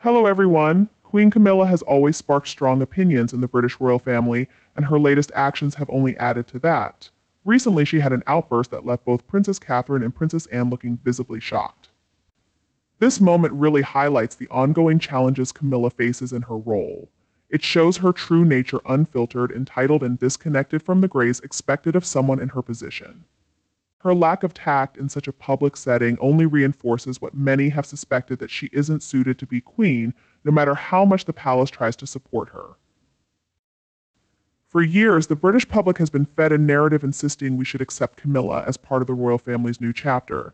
Hello everyone! Queen Camilla has always sparked strong opinions in the British royal family, and her latest actions have only added to that. Recently, she had an outburst that left both Princess Catherine and Princess Anne looking visibly shocked. This moment really highlights the ongoing challenges Camilla faces in her role. It shows her true nature unfiltered, entitled, and disconnected from the grace expected of someone in her position. Her lack of tact in such a public setting only reinforces what many have suspected, that she isn't suited to be queen, no matter how much the palace tries to support her. For years, the British public has been fed a narrative insisting we should accept Camilla as part of the royal family's new chapter.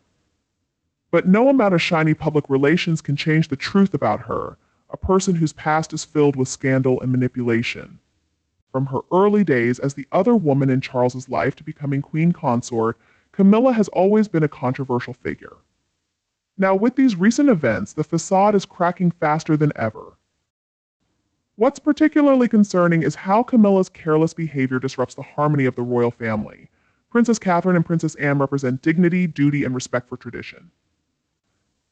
But no amount of shiny public relations can change the truth about her, a person whose past is filled with scandal and manipulation. From her early days as the other woman in Charles's life to becoming queen consort, Camilla has always been a controversial figure. Now, with these recent events, the facade is cracking faster than ever. What's particularly concerning is how Camilla's careless behavior disrupts the harmony of the royal family. Princess Catherine and Princess Anne represent dignity, duty, and respect for tradition.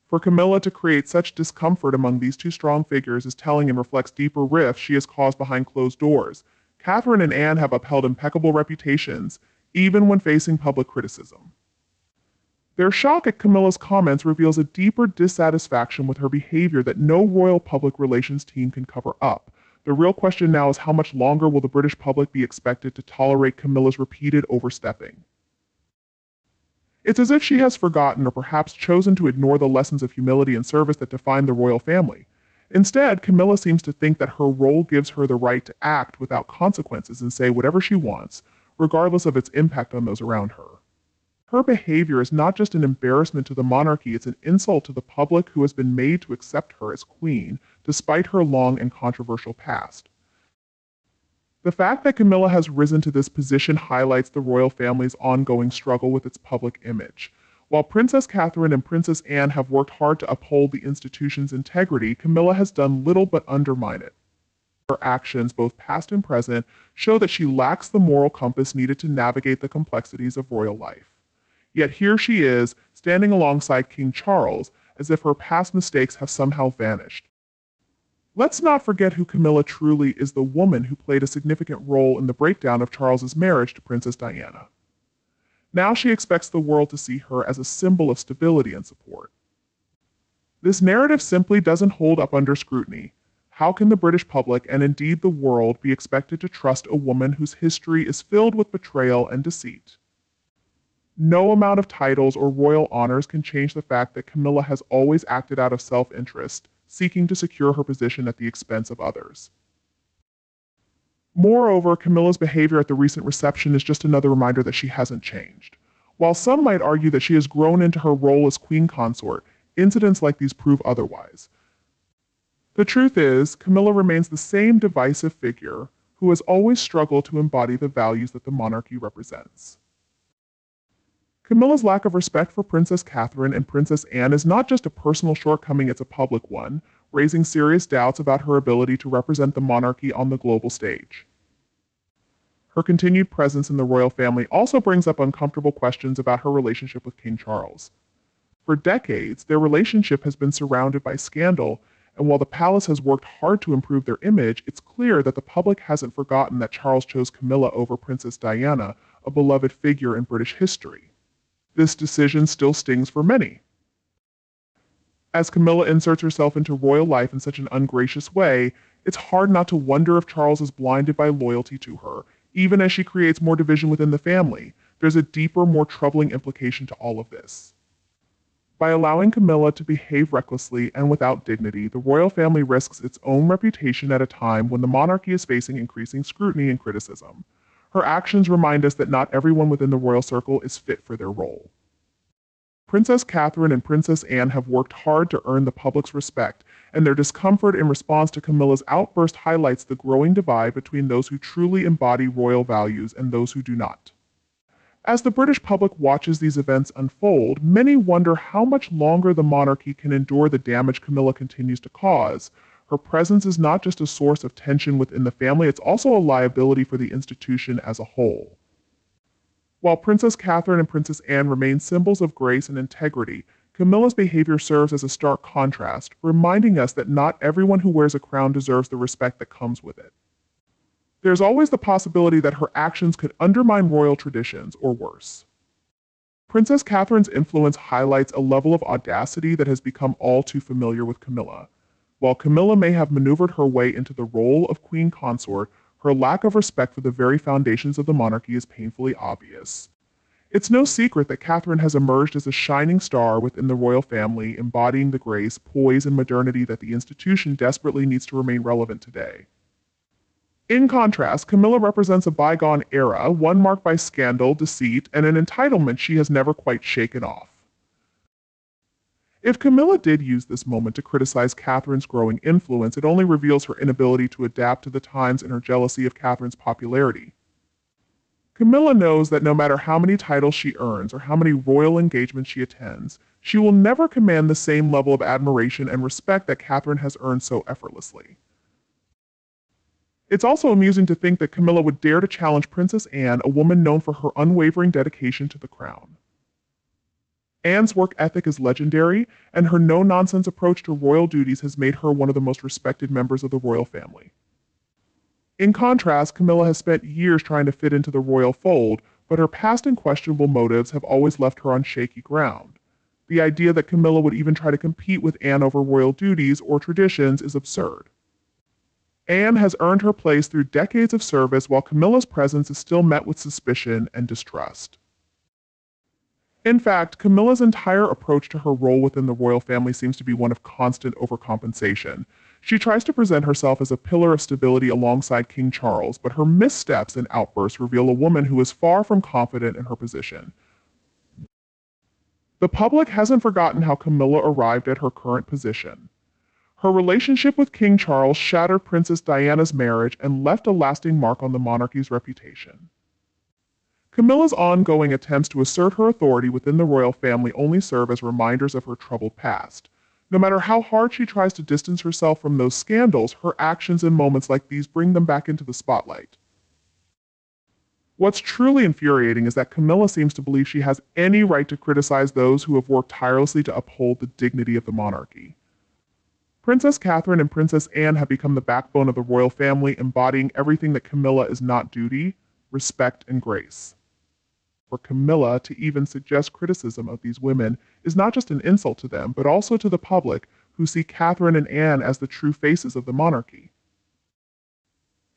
For Camilla to create such discomfort among these two strong figures is telling and reflects deeper rifts she has caused behind closed doors. Catherine and Anne have upheld impeccable reputations, even when facing public criticism. Their shock at Camilla's comments reveals a deeper dissatisfaction with her behavior that no royal public relations team can cover up. The real question now is, how much longer will the British public be expected to tolerate Camilla's repeated overstepping? It's as if she has forgotten, or perhaps chosen to ignore, the lessons of humility and service that define the royal family. Instead, Camilla seems to think that her role gives her the right to act without consequences and say whatever she wants, regardless of its impact on those around her. Her behavior is not just an embarrassment to the monarchy, it's an insult to the public who has been made to accept her as queen, despite her long and controversial past. The fact that Camilla has risen to this position highlights the royal family's ongoing struggle with its public image. While Princess Catherine and Princess Anne have worked hard to uphold the institution's integrity, Camilla has done little but undermine it. Her actions, both past and present, show that she lacks the moral compass needed to navigate the complexities of royal life. Yet here she is, standing alongside King Charles, as if her past mistakes have somehow vanished. Let's not forget who Camilla truly is: the woman who played a significant role in the breakdown of Charles's marriage to Princess Diana. Now she expects the world to see her as a symbol of stability and support. This narrative simply doesn't hold up under scrutiny. How can the British public, and indeed the world, be expected to trust a woman whose history is filled with betrayal and deceit? No amount of titles or royal honors can change the fact that Camilla has always acted out of self-interest, seeking to secure her position at the expense of others. Moreover, Camilla's behavior at the recent reception is just another reminder that she hasn't changed. While some might argue that she has grown into her role as queen consort, incidents like these prove otherwise. The truth is, Camilla remains the same divisive figure who has always struggled to embody the values that the monarchy represents. Camilla's lack of respect for Princess Catherine and Princess Anne is not just a personal shortcoming, it's a public one, raising serious doubts about her ability to represent the monarchy on the global stage. Her continued presence in the royal family also brings up uncomfortable questions about her relationship with King Charles. For decades, their relationship has been surrounded by scandal, and while the palace has worked hard to improve their image, it's clear that the public hasn't forgotten that Charles chose Camilla over Princess Diana, a beloved figure in British history. This decision still stings for many. As Camilla inserts herself into royal life in such an ungracious way, it's hard not to wonder if Charles is blinded by loyalty to her. Even as she creates more division within the family, there's a deeper, more troubling implication to all of this. By allowing Camilla to behave recklessly and without dignity, the royal family risks its own reputation at a time when the monarchy is facing increasing scrutiny and criticism. Her actions remind us that not everyone within the royal circle is fit for their role. Princess Catherine and Princess Anne have worked hard to earn the public's respect, and their discomfort in response to Camilla's outburst highlights the growing divide between those who truly embody royal values and those who do not. As the British public watches these events unfold, many wonder how much longer the monarchy can endure the damage Camilla continues to cause. Her presence is not just a source of tension within the family, it's also a liability for the institution as a whole. While Princess Catherine and Princess Anne remain symbols of grace and integrity, Camilla's behavior serves as a stark contrast, reminding us that not everyone who wears a crown deserves the respect that comes with it. There's always the possibility that her actions could undermine royal traditions, or worse. Princess Catherine's influence highlights a level of audacity that has become all too familiar with Camilla. While Camilla may have maneuvered her way into the role of queen consort, her lack of respect for the very foundations of the monarchy is painfully obvious. It's no secret that Catherine has emerged as a shining star within the royal family, embodying the grace, poise, and modernity that the institution desperately needs to remain relevant today. In contrast, Camilla represents a bygone era, one marked by scandal, deceit, and an entitlement she has never quite shaken off. If Camilla did use this moment to criticize Catherine's growing influence, it only reveals her inability to adapt to the times and her jealousy of Catherine's popularity. Camilla knows that no matter how many titles she earns or how many royal engagements she attends, she will never command the same level of admiration and respect that Catherine has earned so effortlessly. It's also amusing to think that Camilla would dare to challenge Princess Anne, a woman known for her unwavering dedication to the crown. Anne's work ethic is legendary, and her no-nonsense approach to royal duties has made her one of the most respected members of the royal family. In contrast, Camilla has spent years trying to fit into the royal fold, but her past and questionable motives have always left her on shaky ground. The idea that Camilla would even try to compete with Anne over royal duties or traditions is absurd. Anne has earned her place through decades of service, while Camilla's presence is still met with suspicion and distrust. In fact, Camilla's entire approach to her role within the royal family seems to be one of constant overcompensation. She tries to present herself as a pillar of stability alongside King Charles, but her missteps and outbursts reveal a woman who is far from confident in her position. The public hasn't forgotten how Camilla arrived at her current position. Her relationship with King Charles shattered Princess Diana's marriage and left a lasting mark on the monarchy's reputation. Camilla's ongoing attempts to assert her authority within the royal family only serve as reminders of her troubled past. No matter how hard she tries to distance herself from those scandals, her actions in moments like these bring them back into the spotlight. What's truly infuriating is that Camilla seems to believe she has any right to criticize those who have worked tirelessly to uphold the dignity of the monarchy. Princess Catherine and Princess Anne have become the backbone of the royal family, embodying everything that Camilla is not: duty, respect, and grace. For Camilla to even suggest criticism of these women is not just an insult to them, but also to the public, who see Catherine and Anne as the true faces of the monarchy.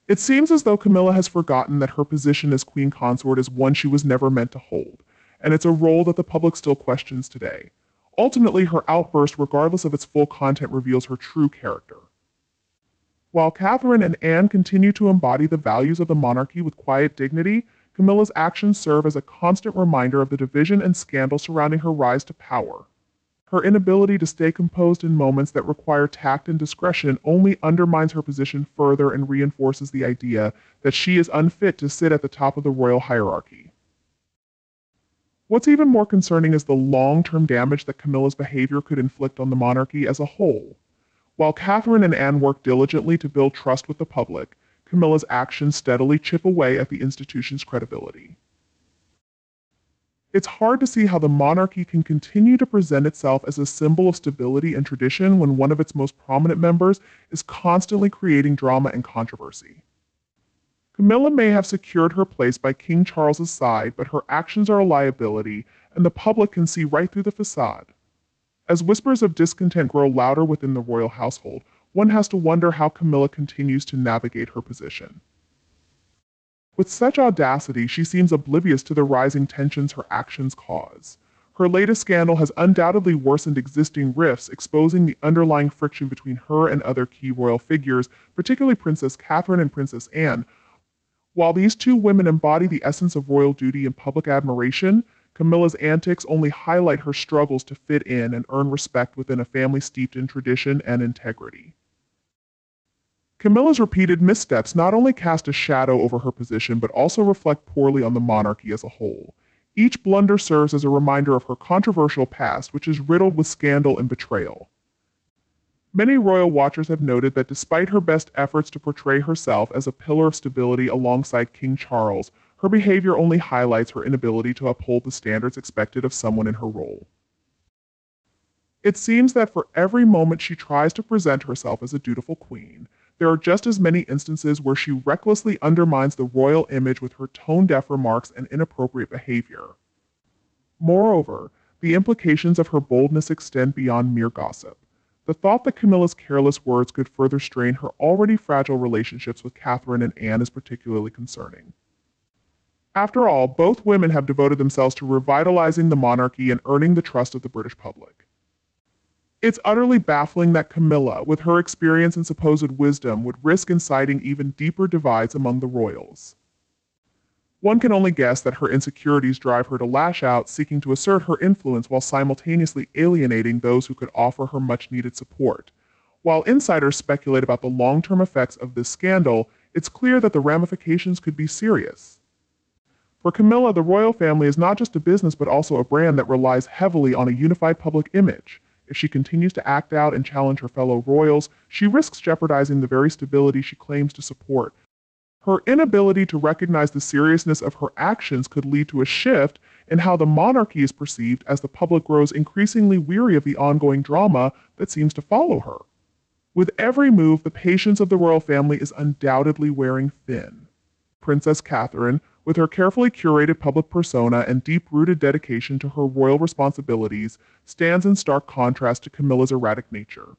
It seems as though Camilla has forgotten that her position as queen consort is one she was never meant to hold, and it's a role that the public still questions today. Ultimately, her outburst, regardless of its full content, reveals her true character. While Catherine and Anne continue to embody the values of the monarchy with quiet dignity, Camilla's actions serve as a constant reminder of the division and scandal surrounding her rise to power. Her inability to stay composed in moments that require tact and discretion only undermines her position further and reinforces the idea that she is unfit to sit at the top of the royal hierarchy. What's even more concerning is the long-term damage that Camilla's behavior could inflict on the monarchy as a whole. While Catherine and Anne work diligently to build trust with the public, Camilla's actions steadily chip away at the institution's credibility. It's hard to see how the monarchy can continue to present itself as a symbol of stability and tradition when one of its most prominent members is constantly creating drama and controversy. Camilla may have secured her place by King Charles's side, but her actions are a liability, and the public can see right through the facade. As whispers of discontent grow louder within the royal household, one has to wonder how Camilla continues to navigate her position. With such audacity, she seems oblivious to the rising tensions her actions cause. Her latest scandal has undoubtedly worsened existing rifts, exposing the underlying friction between her and other key royal figures, particularly Princess Catherine and Princess Anne. While these two women embody the essence of royal duty and public admiration, Camilla's antics only highlight her struggles to fit in and earn respect within a family steeped in tradition and integrity. Camilla's repeated missteps not only cast a shadow over her position, but also reflect poorly on the monarchy as a whole. Each blunder serves as a reminder of her controversial past, which is riddled with scandal and betrayal. Many royal watchers have noted that despite her best efforts to portray herself as a pillar of stability alongside King Charles, her behavior only highlights her inability to uphold the standards expected of someone in her role. It seems that for every moment she tries to present herself as a dutiful queen, there are just as many instances where she recklessly undermines the royal image with her tone-deaf remarks and inappropriate behavior. Moreover, the implications of her boldness extend beyond mere gossip. The thought that Camilla's careless words could further strain her already fragile relationships with Catherine and Anne is particularly concerning. After all, both women have devoted themselves to revitalizing the monarchy and earning the trust of the British public. It's utterly baffling that Camilla, with her experience and supposed wisdom, would risk inciting even deeper divides among the royals. One can only guess that her insecurities drive her to lash out, seeking to assert her influence while simultaneously alienating those who could offer her much-needed support. While insiders speculate about the long-term effects of this scandal, it's clear that the ramifications could be serious. For Camilla, the royal family is not just a business but also a brand that relies heavily on a unified public image. If she continues to act out and challenge her fellow royals, she risks jeopardizing the very stability she claims to support. Her inability to recognize the seriousness of her actions could lead to a shift in how the monarchy is perceived as the public grows increasingly weary of the ongoing drama that seems to follow her. With every move, the patience of the royal family is undoubtedly wearing thin. Princess Catherine, with her carefully curated public persona and deep-rooted dedication to her royal responsibilities, stands in stark contrast to Camilla's erratic nature.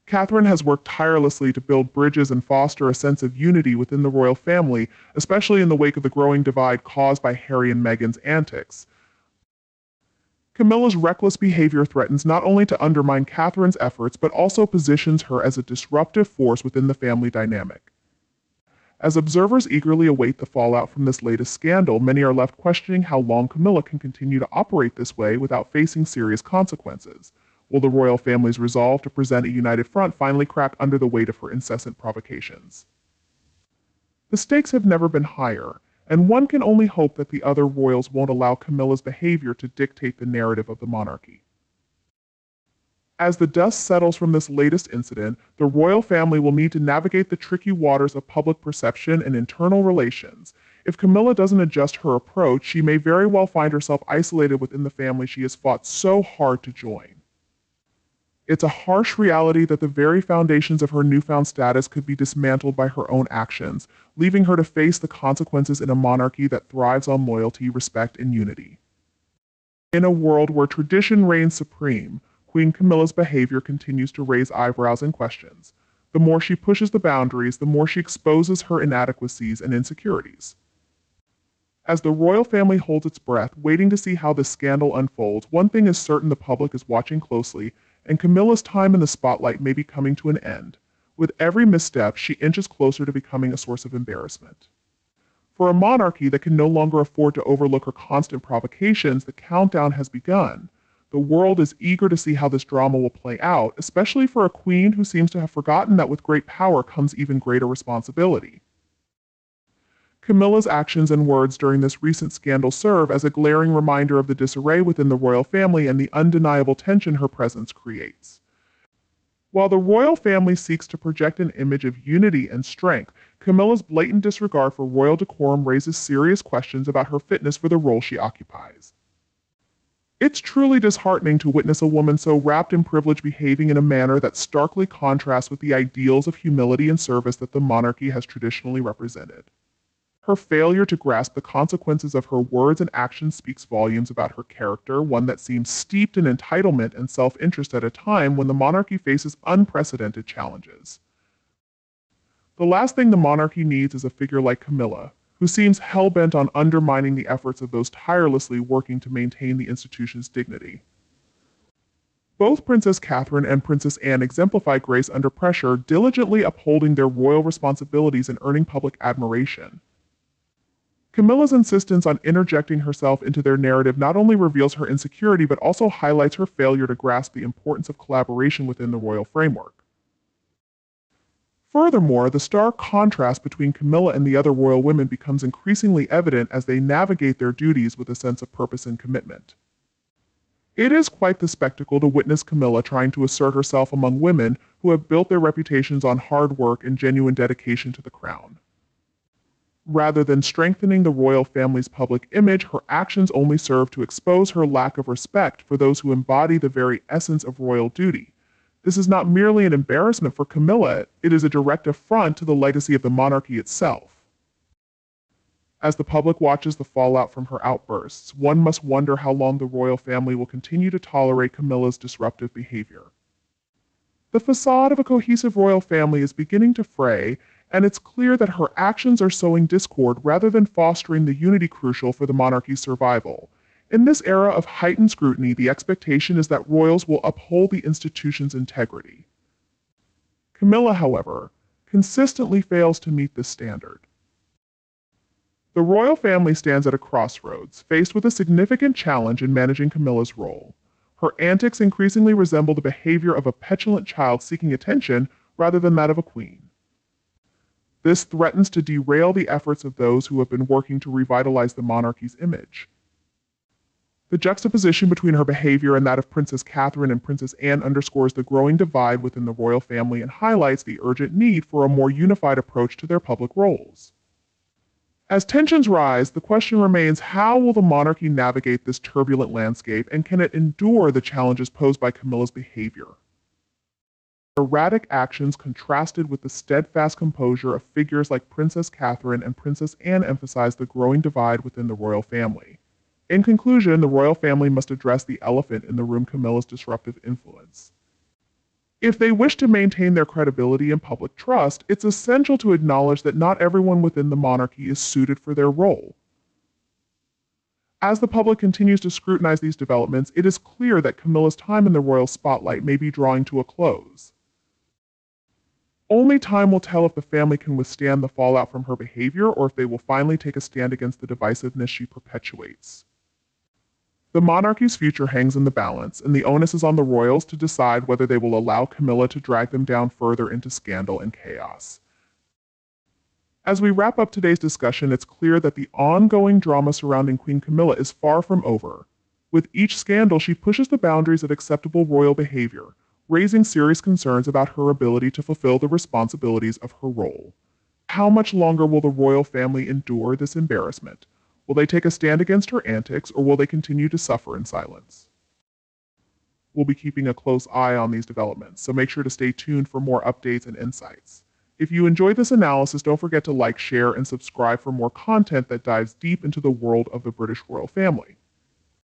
Catherine has worked tirelessly to build bridges and foster a sense of unity within the royal family, especially in the wake of the growing divide caused by Harry and Meghan's antics. Camilla's reckless behavior threatens not only to undermine Catherine's efforts, but also positions her as a disruptive force within the family dynamic. As observers eagerly await the fallout from this latest scandal, many are left questioning how long Camilla can continue to operate this way without facing serious consequences. Will the royal family's resolve to present a united front finally crack under the weight of her incessant provocations? The stakes have never been higher, and one can only hope that the other royals won't allow Camilla's behavior to dictate the narrative of the monarchy. As the dust settles from this latest incident, the royal family will need to navigate the tricky waters of public perception and internal relations. If Camilla doesn't adjust her approach, she may very well find herself isolated within the family she has fought so hard to join. It's a harsh reality that the very foundations of her newfound status could be dismantled by her own actions, leaving her to face the consequences in a monarchy that thrives on loyalty, respect, and unity. In a world where tradition reigns supreme, Queen Camilla's behavior continues to raise eyebrows and questions. The more she pushes the boundaries, the more she exposes her inadequacies and insecurities. As the royal family holds its breath, waiting to see how this scandal unfolds, one thing is certain: the public is watching closely, and Camilla's time in the spotlight may be coming to an end. With every misstep, she inches closer to becoming a source of embarrassment. For a monarchy that can no longer afford to overlook her constant provocations, the countdown has begun. The world is eager to see how this drama will play out, especially for a queen who seems to have forgotten that with great power comes even greater responsibility. Camilla's actions and words during this recent scandal serve as a glaring reminder of the disarray within the royal family and the undeniable tension her presence creates. While the royal family seeks to project an image of unity and strength, Camilla's blatant disregard for royal decorum raises serious questions about her fitness for the role she occupies. It's truly disheartening to witness a woman so wrapped in privilege behaving in a manner that starkly contrasts with the ideals of humility and service that the monarchy has traditionally represented. Her failure to grasp the consequences of her words and actions speaks volumes about her character, one that seems steeped in entitlement and self-interest at a time when the monarchy faces unprecedented challenges. The last thing the monarchy needs is a figure like Camilla, who seems hell-bent on undermining the efforts of those tirelessly working to maintain the institution's dignity. Both Princess Catherine and Princess Anne exemplify grace under pressure, diligently upholding their royal responsibilities and earning public admiration. Camilla's insistence on interjecting herself into their narrative not only reveals her insecurity, but also highlights her failure to grasp the importance of collaboration within the royal framework. Furthermore, the stark contrast between Camilla and the other royal women becomes increasingly evident as they navigate their duties with a sense of purpose and commitment. It is quite the spectacle to witness Camilla trying to assert herself among women who have built their reputations on hard work and genuine dedication to the crown. Rather than strengthening the royal family's public image, her actions only serve to expose her lack of respect for those who embody the very essence of royal duty. This is not merely an embarrassment for Camilla, it is a direct affront to the legacy of the monarchy itself. As the public watches the fallout from her outbursts, one must wonder how long the royal family will continue to tolerate Camilla's disruptive behavior. The facade of a cohesive royal family is beginning to fray, and it's clear that her actions are sowing discord rather than fostering the unity crucial for the monarchy's survival. In this era of heightened scrutiny, the expectation is that royals will uphold the institution's integrity. Camilla, however, consistently fails to meet this standard. The royal family stands at a crossroads, faced with a significant challenge in managing Camilla's role. Her antics increasingly resemble the behavior of a petulant child seeking attention rather than that of a queen. This threatens to derail the efforts of those who have been working to revitalize the monarchy's image. The juxtaposition between her behavior and that of Princess Catherine and Princess Anne underscores the growing divide within the royal family and highlights the urgent need for a more unified approach to their public roles. As tensions rise, the question remains, how will the monarchy navigate this turbulent landscape, and can it endure the challenges posed by Camilla's behavior? Erratic actions contrasted with the steadfast composure of figures like Princess Catherine and Princess Anne emphasize the growing divide within the royal family. In conclusion, the royal family must address the elephant in the room: Camilla's disruptive influence. If they wish to maintain their credibility and public trust, it's essential to acknowledge that not everyone within the monarchy is suited for their role. As the public continues to scrutinize these developments, it is clear that Camilla's time in the royal spotlight may be drawing to a close. Only time will tell if the family can withstand the fallout from her behavior, or if they will finally take a stand against the divisiveness she perpetuates. The monarchy's future hangs in the balance, and the onus is on the royals to decide whether they will allow Camilla to drag them down further into scandal and chaos. As we wrap up today's discussion, it's clear that the ongoing drama surrounding Queen Camilla is far from over. With each scandal, she pushes the boundaries of acceptable royal behavior, raising serious concerns about her ability to fulfill the responsibilities of her role. How much longer will the royal family endure this embarrassment? Will they take a stand against her antics, or will they continue to suffer in silence? We'll be keeping a close eye on these developments, so make sure to stay tuned for more updates and insights. If you enjoyed this analysis, don't forget to like, share, and subscribe for more content that dives deep into the world of the British royal family.